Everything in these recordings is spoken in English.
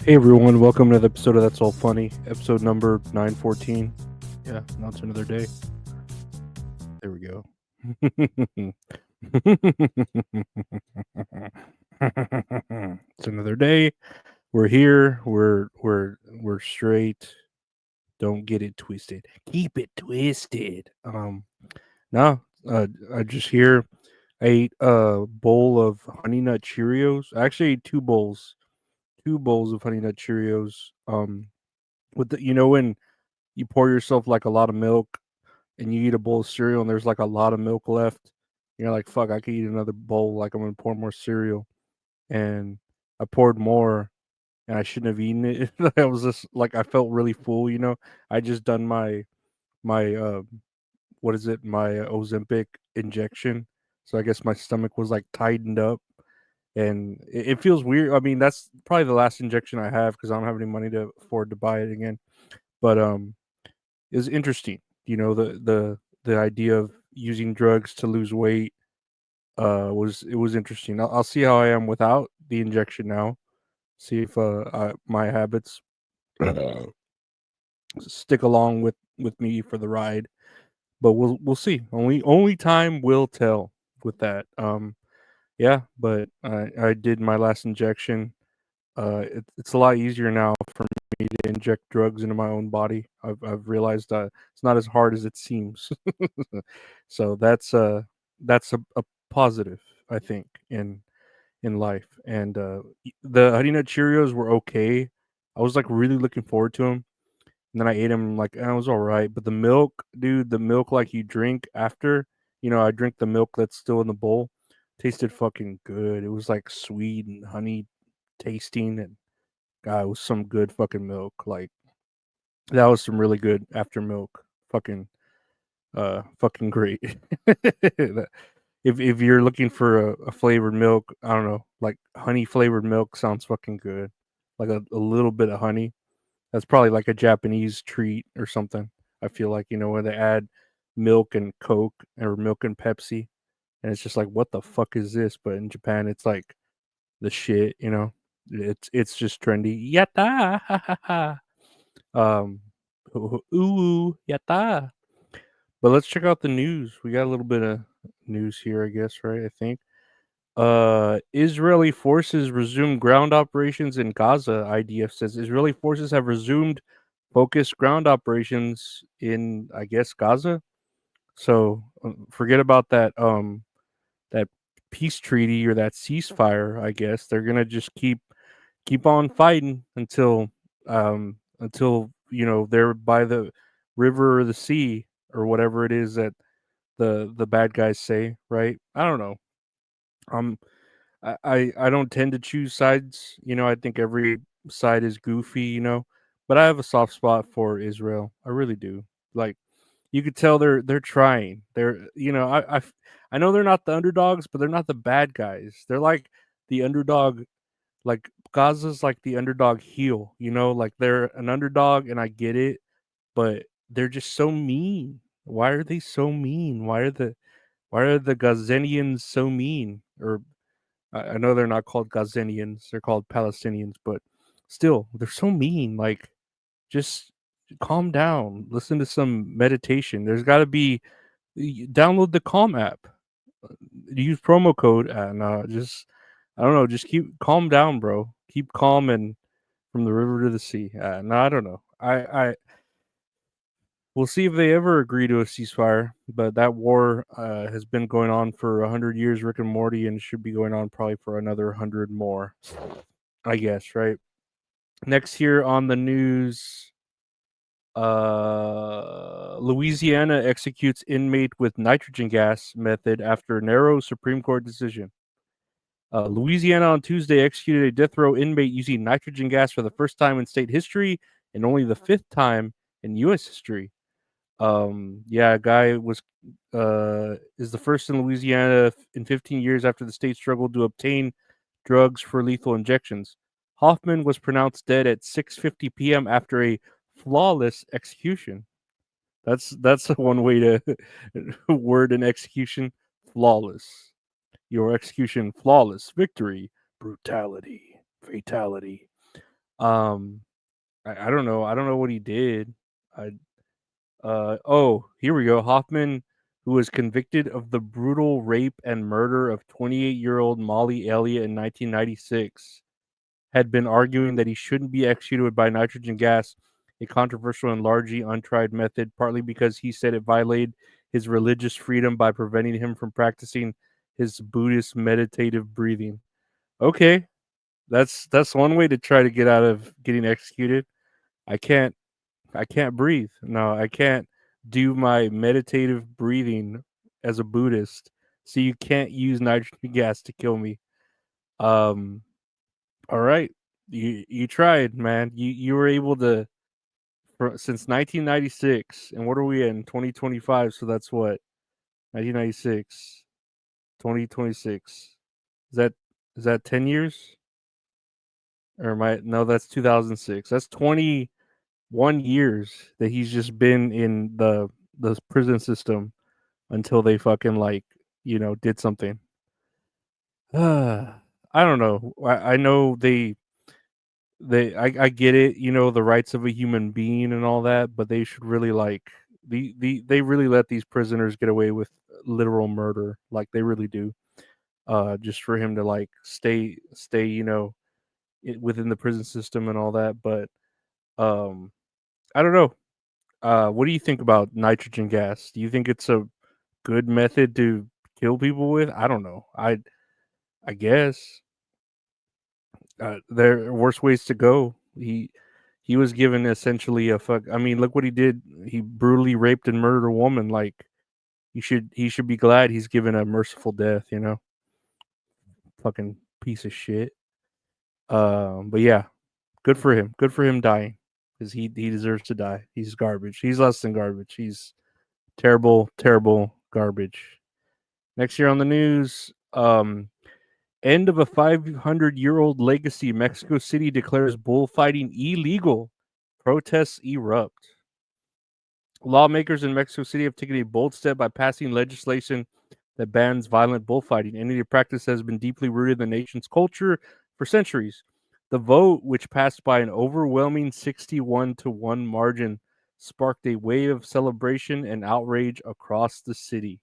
Hey everyone, welcome to the episode of That's All Funny, episode number 914. Yeah, now it's another day. There we go. It's another day. We're here. We're straight. Don't get it twisted. Keep it twisted. No, I just here. I ate a bowl of Honey Nut Cheerios. I actually ate two bowls of Honey Nut Cheerios. With the when you pour yourself like a lot of milk and you eat a bowl of cereal and there's like a lot of milk left. You're like, fuck, I could eat another bowl. Like I'm gonna pour more cereal, and I poured more, and I shouldn't have eaten it. I was just like, I felt really full. I just done my what is it? My Ozempic injection. So I guess my stomach was like tightened up, and it feels weird. I mean, that's probably the last injection I have because I don't have any money to afford to buy it again. But is interesting. The idea of using drugs to lose weight was interesting. I'll see how I am without the injection now. See if my habits stick along with me for the ride. But we'll see. Only time will tell with that. Yeah, but I did my last injection. It's a lot easier now for me to inject drugs into my own body. I've realized it's not as hard as it seems. So that's a positive, I think, in life. And the Honey Nut Cheerios were okay. I was like really looking forward to them, and then I ate them like I was all right. But the milk, dude, the milk like you drink after, I drink the milk that's still in the bowl. Tasted fucking good. It was like sweet and honey tasting, and God, it was some good fucking milk. Like that was some really good after milk. Fucking great. if you're looking for a flavored milk, I don't know, like honey flavored milk sounds fucking good. Like a little bit of honey. That's probably like a Japanese treat or something. I feel like, where they add milk and Coke or milk and Pepsi. And it's just like, what the fuck is this? But in Japan, it's like the shit. It's just trendy. Yatta! Ha ha ha. Um, ooh, yatta. But let's check out the news. We got a little bit of news here, I guess, right? I think. Israeli forces resume ground operations in Gaza. IDF says Israeli forces have resumed focused ground operations in, I guess, Gaza. So forget about that peace treaty or that ceasefire. I guess they're gonna just keep on fighting until they're by the river or the sea or whatever it is that the bad guys say, right? I don't know. um I don't tend to choose sides. I think every side is goofy, but I have a soft spot for Israel. I really do. Like, you could tell they're trying. I know they're not the underdogs, but they're not the bad guys. They're like the underdog. Like Gaza's like the underdog heel, like they're an underdog, and I get it, but they're just so mean. Why are they so mean? Why are the Gazanians so mean? Or I know they're not called Gazanians; they're called Palestinians, but still, they're so mean. Like, just calm down. Listen to some meditation. There's got to be download the Calm app. Use promo code, and just I don't know. Just keep calm down, bro. Keep calm and from the river to the sea. No, I don't know. I we'll see if they ever agree to a ceasefire. But that war has been going on for 100 years, Rick and Morty, and should be going on probably for another 100 more. I guess, right? Next here on the news, Louisiana executes inmate with nitrogen gas method after narrow Supreme Court decision. Louisiana on Tuesday executed a death row inmate using nitrogen gas for the first time in state history and only the fifth time in U.S. history. Yeah, a guy is the first in Louisiana in 15 years after the state struggled to obtain drugs for lethal injections. Hoffman was pronounced dead at 6:50 p.m. after a flawless execution. That's one way to word an execution: flawless. Your execution flawless, victory, brutality, fatality. Um, I don't know. I don't know what he did. I oh, here we go. Hoffman, who was convicted of the brutal rape and murder of 28-year-old Molly Elliott in 1996, had been arguing that he shouldn't be executed by nitrogen gas, a controversial and largely untried method, partly because he said it violated his religious freedom by preventing him from practicing his Buddhist meditative breathing. Okay, that's one way to try to get out of getting executed. I can't I can't breathe. No, I can't do my meditative breathing as a Buddhist. So you can't use nitrogen gas to kill me. Um all right. You tried, man. You were able to since 1996, and what are we in 2025, so that's what 1996, 2026. Is that is that 10 years? Or am I no, that's 2006. That's 21 years that he's just been in the prison system until they fucking like, did something. I don't know. I know I get it, the rights of a human being and all that, but they should really like they really let these prisoners get away with literal murder, like they really do. Just for him to like stay, within the prison system and all that. But um, I don't know. What do you think about nitrogen gas? Do you think it's a good method to kill people with? I don't know. I guess there are worse ways to go. He was given essentially a fuck. I mean, look what he did. He brutally raped and murdered a woman. Like he should be glad he's given a merciful death. Fucking piece of shit. But yeah, good for him. Good for him dying because he deserves to die. He's garbage. He's less than garbage. He's terrible, terrible garbage. Next year on the news, end of a 500-year-old legacy. Mexico City declares bullfighting illegal. Protests erupt. Lawmakers in Mexico City have taken a bold step by passing legislation that bans violent bullfighting. Any practice has been deeply rooted in the nation's culture for centuries. The vote, which passed by an overwhelming 61-1 margin, sparked a wave of celebration and outrage across the city.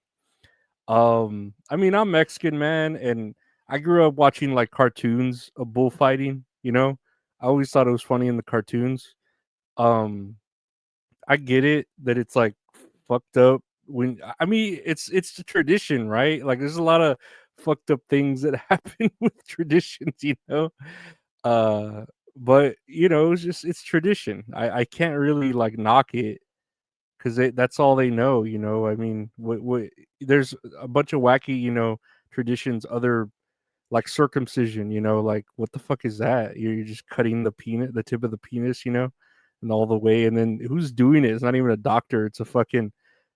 I mean, I'm Mexican, man, and I grew up watching like cartoons of bullfighting. I always thought it was funny in the cartoons. Um, I get it that it's like fucked up when I mean it's the tradition, right? Like there's a lot of fucked up things that happen with traditions. Uh, but it's tradition. I can't really like knock it because that's all they know. I mean, there's a bunch of wacky, traditions, other like circumcision, like what the fuck is that? You're just cutting the tip of the penis, and all the way, and then who's doing it? It's not even a doctor, it's a fucking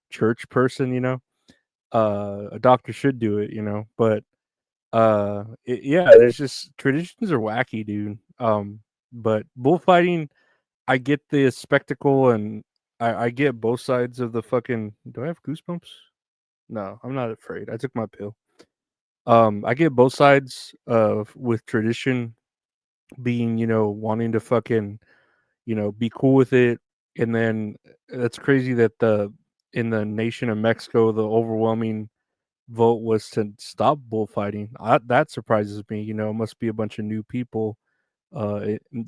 church person. A doctor should do it. But yeah, there's just traditions are wacky, dude. But bullfighting, I get the spectacle and I get both sides of the fucking do I have goosebumps? No, I'm not afraid. I took my pill. I get both sides of with tradition being, wanting to fucking, be cool with it. And then that's crazy that in the nation of Mexico, the overwhelming vote was to stop bullfighting. That surprises me. It must be a bunch of new people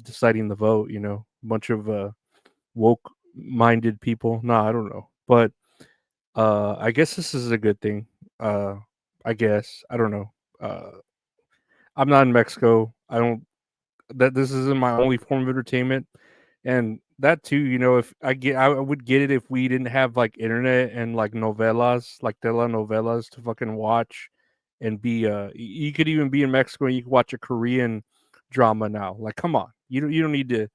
deciding the vote. A bunch of woke minded people. No, I don't know, but I guess this is a good thing. Uh, I guess I don't know. Uh, I'm not in Mexico. I don't that this isn't my only form of entertainment, and that too. If I would get it if we didn't have like internet and like novelas, like telenovelas to fucking watch, and be you could even be in Mexico and you could watch a Korean drama now. Like, come on, you don't need to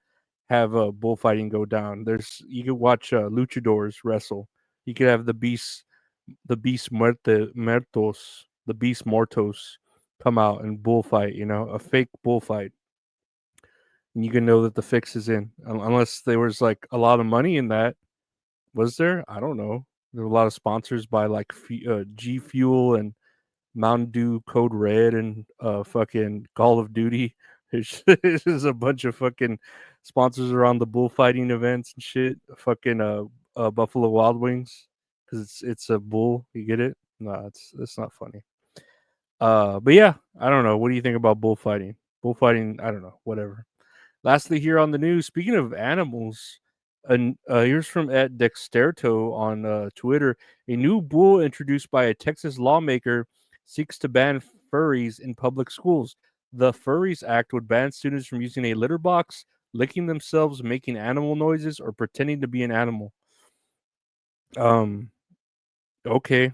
have bullfighting go down. You could watch luchadors wrestle. You could have the beast muertos, the beast mortos come out and bullfight. A fake bullfight, and you can know that the fix is in. Unless there was like a lot of money in that. Was there? I don't know. There were a lot of sponsors by like G Fuel and Mountain Dew Code Red and fucking Call of Duty It's just a bunch of fucking sponsors around the bullfighting events and shit. Fucking Buffalo Wild Wings because it's a bull. You get it? No, it's not funny. But yeah, I don't know. What do you think about bullfighting? Bullfighting, I don't know. Whatever. Lastly, here on the news, speaking of animals, and here's from at Dexterto on Twitter. A new rule introduced by a Texas lawmaker seeks to ban furries in public schools. The Furries Act would ban students from using a litter box, licking themselves, making animal noises, or pretending to be an animal. Um. Okay.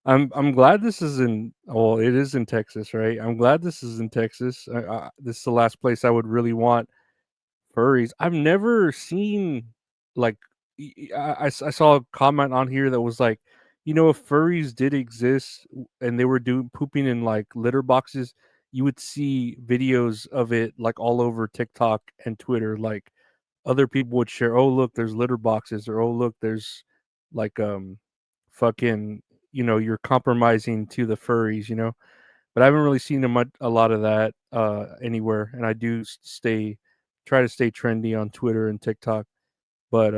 I'm glad this is in. Well, it is in Texas, right? I'm glad this is in Texas. This is the last place I would really want furries. I've never seen like I saw a comment on here that was like, if furries did exist and they were doing pooping in like litter boxes, you would see videos of it like all over TikTok and Twitter. Like other people would share, oh look, there's litter boxes, or oh look, there's like fucking you're compromising to the furries. But I haven't really seen a lot of that anywhere, and I do try to stay trendy on Twitter and TikTok. But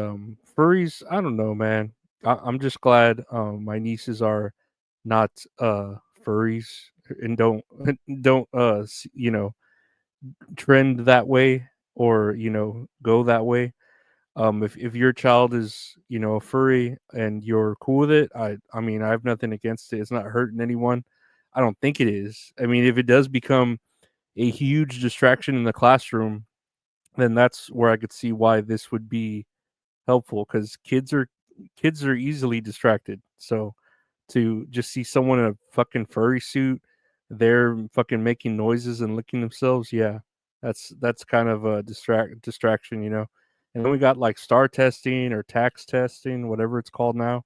furries, I don't know, man. I'm just glad my nieces are not furries and don't trend that way or go that way. If your child is a furry and you're cool with it, I mean I have nothing against it. It's not hurting anyone. I don't think it is. I mean, if it does become a huge distraction in the classroom, then that's where I could see why this would be helpful because kids are easily distracted. So to just see someone in a fucking furry suit, they're fucking making noises and licking themselves, yeah, that's kind of a distraction. And then we got like star testing or tax testing, whatever it's called now.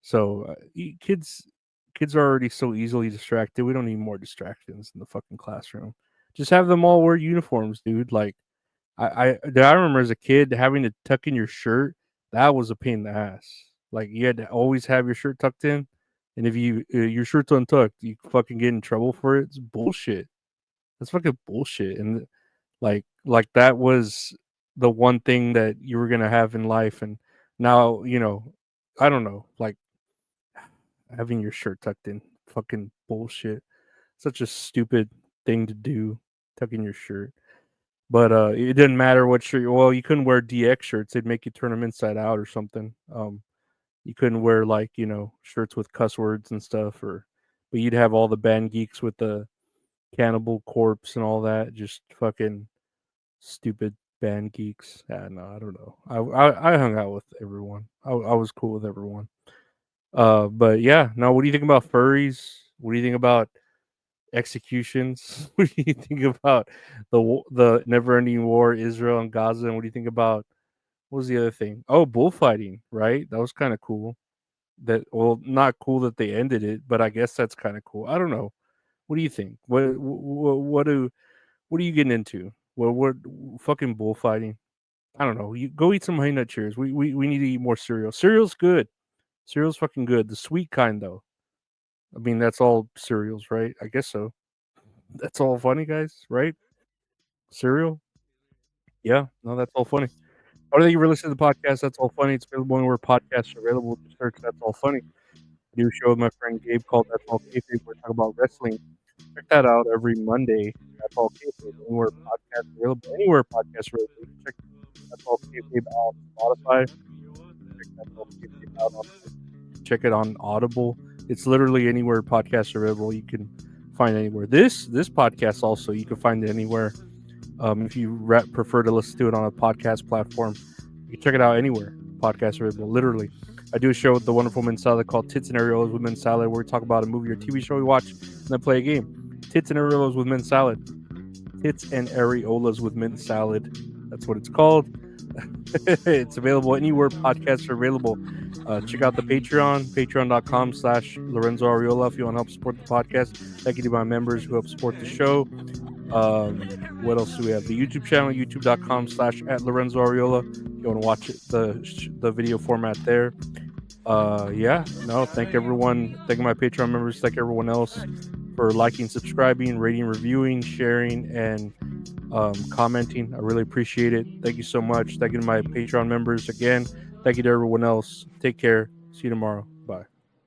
So kids are already so easily distracted. We don't need more distractions in the fucking classroom. Just have them all wear uniforms, dude. Like I remember as a kid having to tuck in your shirt. That was a pain in the ass. Like you had to always have your shirt tucked in, and if your shirt's untucked, you fucking get in trouble for it. It's bullshit. That's fucking bullshit. And like that was the one thing that you were gonna have in life, and now I don't know, like having your shirt tucked in, fucking bullshit. Such a stupid thing to do, tucking your shirt. But it didn't matter what shirt. Well, you couldn't wear DX shirts; they'd make you turn them inside out or something. You couldn't wear like shirts with cuss words and stuff, but you'd have all the band geeks with the Cannibal Corpse and all that. Just fucking stupid band geeks. Yeah, no, I don't know. I hung out with everyone. I was cool with everyone. But yeah, no. What do you think about furries? What do you think about executions? What do you think about the never-ending war, Israel and Gaza? And what do you think about what was the other thing? Oh, bullfighting, right? That was kind of cool. Not cool that they ended it, but I guess that's kind of cool. I don't know. What do you think? What are you getting into? What fucking bullfighting? I don't know. You go eat some honey nut cheers. We need to eat more cereal. Cereal's good. Cereal's fucking good. The sweet kind though. I mean, that's all cereals, right? I guess so. That's all funny, guys, right? Cereal? Yeah, no, that's all funny. Or that you ever listen to the podcast, That's All Funny. It's available anywhere podcasts are available. Just search That's All Funny. I do a show with my friend Gabe called That's All Kayfabe. We're talking about wrestling. Check that out every Monday. That's All Kayfabe. Anywhere podcasts available. Anywhere podcasts available. You can check That's All Kayfabe out on Spotify. Check That's All Kayfabe out on check it on Audible. It's literally anywhere podcasts are available. You can find anywhere. This podcast also you can find it anywhere. If you prefer to listen to it on a podcast platform, you can check it out anywhere. Podcasts are available. Literally, I do a show with the wonderful Men's Salad called Tits and Areolas with Men's Salad, where we talk about a movie or TV show we watch and then play a game. Tits and Areolas with Men's Salad. Tits and Areolas with Men's Salad. That's what it's called. It's available anywhere podcasts are available. Check out the Patreon, patreon.com/Lorenzo Ariola if you want to help support the podcast. Thank you to my members who help support the show. What else do we have? The YouTube channel, youtube.com/@Lorenzo Ariola. If you want to watch it, the video format there. Yeah, no, thank everyone. Thank my Patreon members. Thank everyone else for liking, subscribing, rating, reviewing, sharing, and commenting. I really appreciate it. Thank you so much. Thank you to my Patreon members again. Thank you to everyone else. Take care. See you tomorrow.